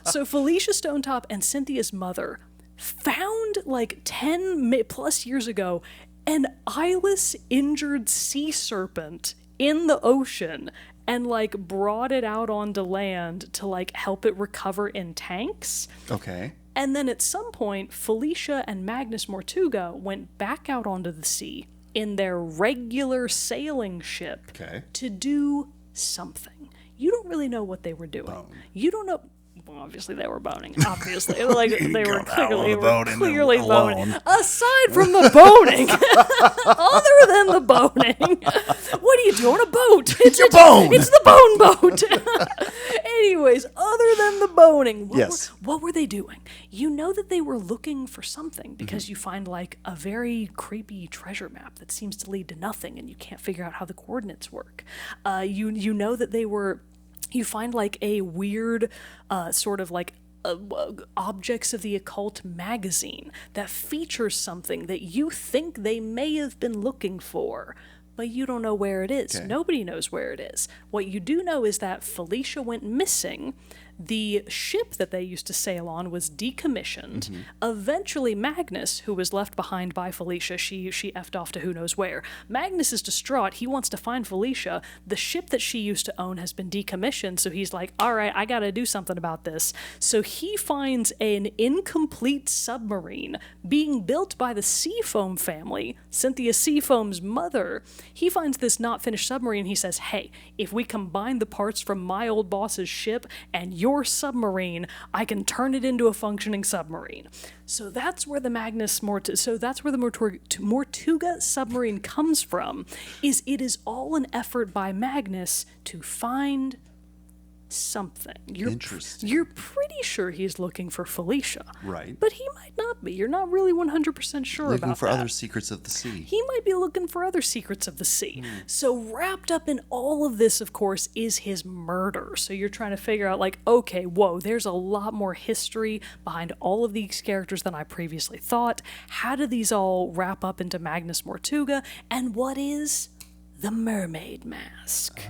Stonetop and Cynthia's mother found, like, 10 plus years ago an eyeless injured sea serpent in the ocean and, like, brought it out onto land to, like, help it recover in tanks. Okay. And then at some point, Felicia and Magnus Mortuga went back out onto the sea in their regular sailing ship to do something. You don't really know what they were doing. You don't know. Well, obviously they were boning. Obviously, like they were clearly boning. Aside from the boning, other than the boning, what do you do on a boat? It's your bone. It's the bone boat. Anyways, other than the boning, what were they doing? You know that they were looking for something because you find, like, a very creepy treasure map that seems to lead to nothing, and you can't figure out how the coordinates work. You know that they were. You find, like, a weird sort of, like, Objects of the Occult magazine that features something that you think they may have been looking for, but you don't know where it is. Okay. Nobody knows where it is. What you do know is that Felicia went missing. The ship that they used to sail on was decommissioned. Eventually, Magnus, who was left behind by Felicia, she effed off to who knows where. Magnus is distraught. He wants to find Felicia. The ship that she used to own has been decommissioned, so he's like, all right, I gotta do something about this. So he finds an incomplete submarine being built by the Seafoam family, Cynthia Seafoam's mother. He finds this not finished submarine. He says, hey, if we combine the parts from my old boss's ship and your submarine, I can turn it into a functioning submarine. So that's where the Mortuga submarine comes from. It is all an effort by Magnus to find something. Interesting. You're pretty sure he's looking for Felicia. Right. But he might not be. You're not really 100% sure Looking about for that. other secrets of the sea. He might be looking for other secrets of the sea. So wrapped up in all of this, of course, is his murder. So you're trying to figure out, like, okay, whoa, there's a lot more history behind all of these characters than I previously thought. How do these all wrap up into Magnus Mortuga? And what is the Mermaid Mask?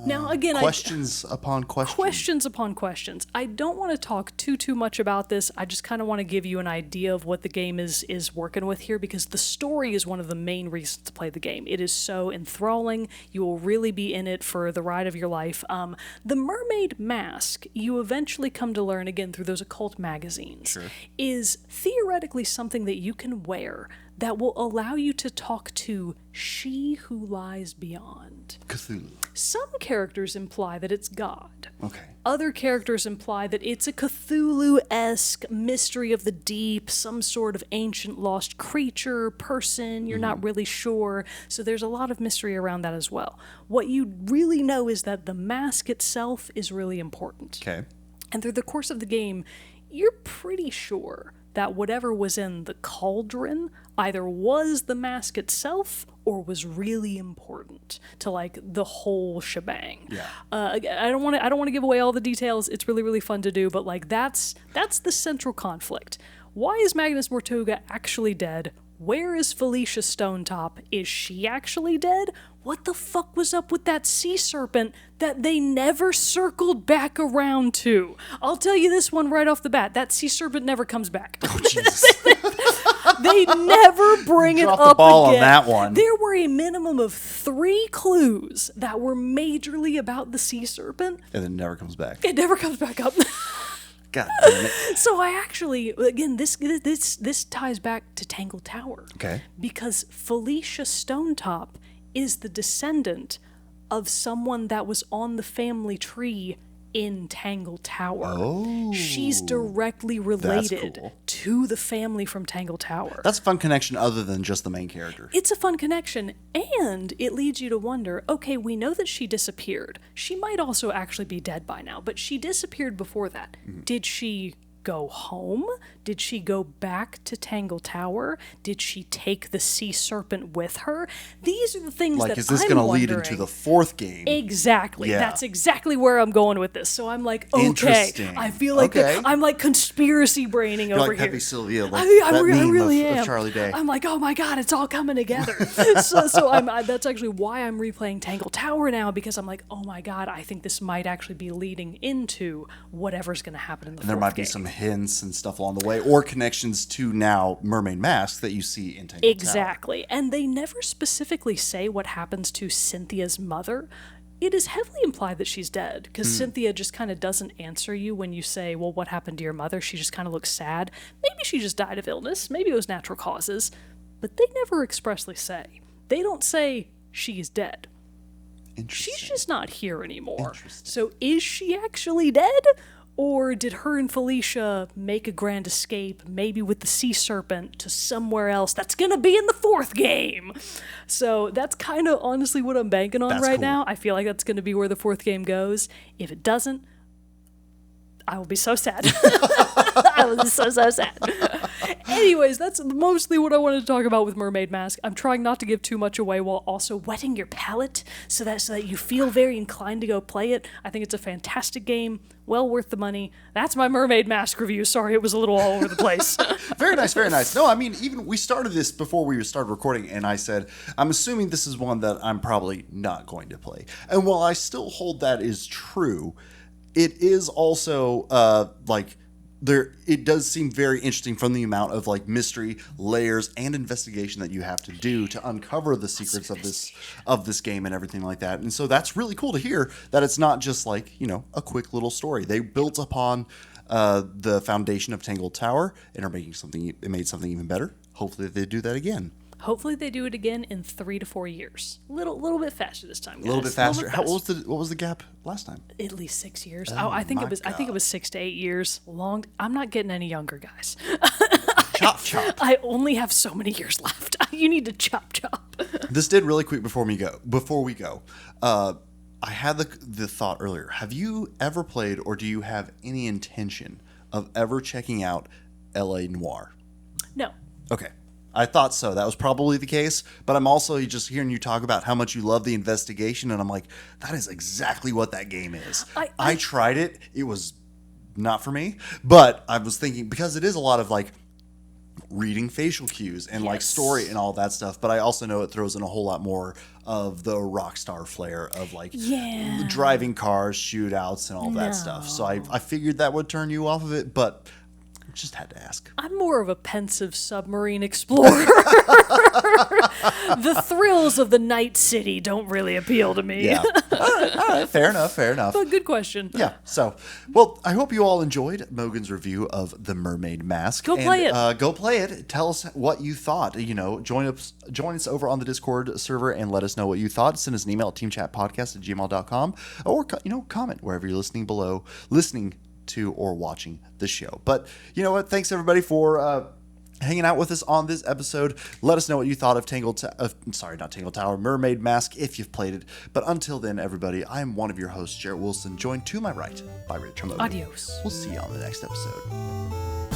Now, again, Questions upon questions. Questions upon questions. I don't want to talk too much about this. I just kind of want to give you an idea of what the game is working with here, because the story is one of the main reasons to play the game. It is so enthralling. You will really be in it for the ride of your life. The Mermaid Mask, you eventually come to learn, again, through those occult magazines, is theoretically something that you can wear that will allow you to talk to She Who Lies Beyond. Cthulhu. Some characters imply that it's God. Okay. Other characters imply that it's a Cthulhu-esque mystery of the deep, some sort of ancient lost creature, person, you're not really sure. So there's a lot of mystery around that as well. What you really know is that the mask itself is really important. Okay. And through the course of the game, you're pretty sure that whatever was in the cauldron either was the mask itself or was really important to, like, the whole shebang. Yeah. I don't want to give away all the details. It's really fun to do, but, like, that's the central conflict. Why is Magnus Mortuga actually dead? Where is Felicia Stonetop? Is she actually dead? What the fuck was up with that sea serpent that they never circled back around to? I'll tell you this one right off the bat. That sea serpent never comes back. Oh, Jesus. They never bring it Drop up the ball again. on that one. There were a minimum of 3 clues that were majorly about the sea serpent. And then never comes back. It never comes back up. God damn it. So I actually, again, this ties back to Tangle Tower. Okay. Because Felicia Stonetop is the descendant of someone that was on the family tree in Tangle Tower. Oh. She's directly related cool. to the family from Tangle Tower. That's a fun connection other than just the main character. It's a fun connection, and it leads you to wonder, okay, we know that she disappeared. She might also actually be dead by now, but she disappeared before that. Did she go home? Did she go back to Tangle Tower? Did she take the sea serpent with her? These are the things Like, that is this I'm going to lead wondering. into the 4th game? Exactly. Yeah. That's exactly where I'm going with this. So I'm like, okay, Interesting. I feel like Okay. I'm like conspiracy braining You're over like here. Pepe Sylvia, like I that meme really of am. Charlie Day. I'm like, oh my god, it's all coming together. so that's actually why I'm replaying Tangle Tower now, because I'm like, oh my god, I think this might actually be leading into whatever's going to happen in the And there 4th might be game. some hints and stuff along the way, or connections to now Mermaid Mask that you see in Tangled Tower. Exactly. And they never specifically say what happens to Cynthia's mother. It is heavily implied that she's dead, because Cynthia just kind of doesn't answer you when you say, well, what happened to your mother? She just kind of looks sad. Maybe she just died of illness. Maybe it was natural causes. But they never expressly say. They don't say she's dead. Interesting. She's just not here anymore. Interesting. So is she actually dead? Or did her and Felicia make a grand escape, maybe with the sea serpent, to somewhere else that's going to be in the 4th game? So that's kind of honestly what I'm banking on That's right cool. now. I feel like that's going to be where the 4th game goes. If it doesn't, I will be so sad. I will be so sad. Anyways, that's mostly what I wanted to talk about with Mermaid Mask. I'm trying not to give too much away while also wetting your palate so that you feel very inclined to go play it. I think it's a fantastic game, well worth the money. That's my Mermaid Mask review. Sorry, it was a little all over the place. Very nice, very nice. No, I mean, even we started this before we started recording, and I said, I'm assuming this is one that I'm probably not going to play. And while I still hold that is true, it is also it does seem very interesting from the amount of like mystery, layers, and investigation that you have to do to uncover the secrets of this game and everything like that. And so that's really cool to hear that it's not just like, you know, a quick little story. They built upon the foundation of Tangled Tower and are making something. It made something even better. Hopefully they do that again. Hopefully they do it again in 3 to 4 years. Little bit faster this time, guys. A little bit faster. What was the gap last time? At least 6 years. Oh, I think my it was 6 to 8 years long. I'm not getting any younger, guys. Chop chop. I only have so many years left. You need to chop. This did really quick before we go. I had the thought earlier. Have you ever played, or do you have any intention of ever checking out L.A. Noire? No. Okay. I thought so. That was probably the case. But I'm also just hearing you talk about how much you love the investigation, and I'm like, that is exactly what that game is. I tried it. It was not for me. But I was thinking, because it is a lot of like reading facial cues and like story and all that stuff, but I also know it throws in a whole lot more of the rock star flair of like driving cars, shootouts, and all that stuff. So I figured that would turn you off of it, but just had to ask. I'm more of a pensive submarine explorer. The thrills of the night city don't really appeal to me. Yeah. All right. Fair enough. But good question. Yeah. So, well, I hope you all enjoyed Mogan's review of The Mermaid Mask. Go play it. Go play it. Tell us what you thought. Join us over on the Discord server and let us know what you thought. Send us an email at teamchatpodcast@gmail.com, or comment wherever you're listening to or watching the show. But you know what? Thanks everybody for hanging out with us on this episode. Let us know what you thought of Mermaid Mask if you've played it. But until then, everybody, I am one of your hosts, Jarrett Wilson, joined to my right by Rachel Mogan. Adios. We'll see you on the next episode.